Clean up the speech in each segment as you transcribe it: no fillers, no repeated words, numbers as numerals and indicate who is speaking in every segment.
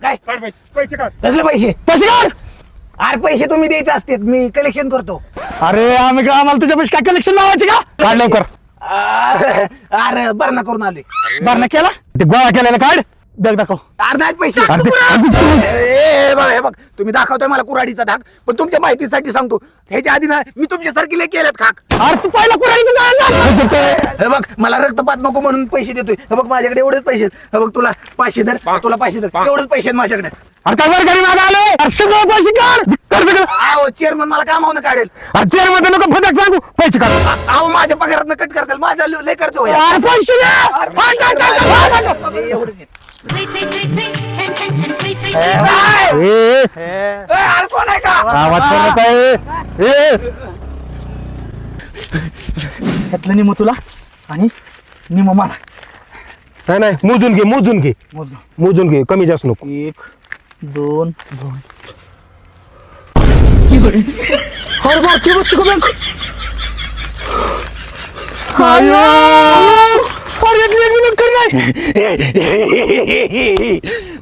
Speaker 1: काय
Speaker 2: पैसे काढ.
Speaker 1: कसले पैसे
Speaker 3: पैसे काढ.
Speaker 1: अरे पैसे तुम्ही द्यायचे असतात मी कलेक्शन करतो.
Speaker 3: अरे आम्हाला तुझ्या पैसे काय कलेक्शन लावायचे का? काढ लवकर.
Speaker 1: अरे भरणा करून आले.
Speaker 3: भरणा केला ते गोळा केलेला काढ. बॅग दाखव.
Speaker 1: अर्धा आहेत पैसे.
Speaker 3: अरे
Speaker 1: हे बघ तुम्ही दाखवताय मला कुऱ्हाडीचा धाक पण तुमच्या माहितीसाठी सांगतो ह्याच्या आधी ना मी तुमच्यासारखी लय केल्यात खाक.
Speaker 3: तू पहिला कुऱ्हाडी.
Speaker 1: हे बघ मला रक्तपात नको म्हणून पैसे देतोय. हे बघ माझ्याकडे एवढेच पैसे. हे बघ तुला 500 धर तुला 500 धर एवढेच पैसे आहेत माझ्याकडे.
Speaker 3: अरे काय घरी मागे आले सगळं पैसे काढ.
Speaker 1: अहो चेअरमन मला कामावून काढेल.
Speaker 3: चेअर मध्ये नको फटक सांगू पैसे काढ.
Speaker 1: अहो माझ्या पगारात कट करताल माझा लय खर्च होईल.
Speaker 3: अरे पैसे दे.
Speaker 1: एवढेच आहेत. अरे कोण आहे का
Speaker 3: आवाज करू नका.
Speaker 1: ह्यातलं निम तुला आणि निम मला.
Speaker 3: नाही मोजून घे कमी जास्त नको.
Speaker 1: 1 2 2
Speaker 3: अरे भारतीय बच्चू का बँक.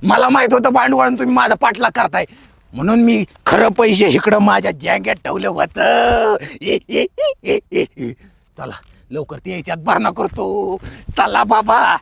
Speaker 1: मला माहित होतं भांडवळून तुम्ही माझा पाठलाग करताय म्हणून मी खरं पैसे इकडं माझ्या जँगेत ठेवलं होतं. चला लवकर ते याच्यात भरणा करतो. चला बाबा.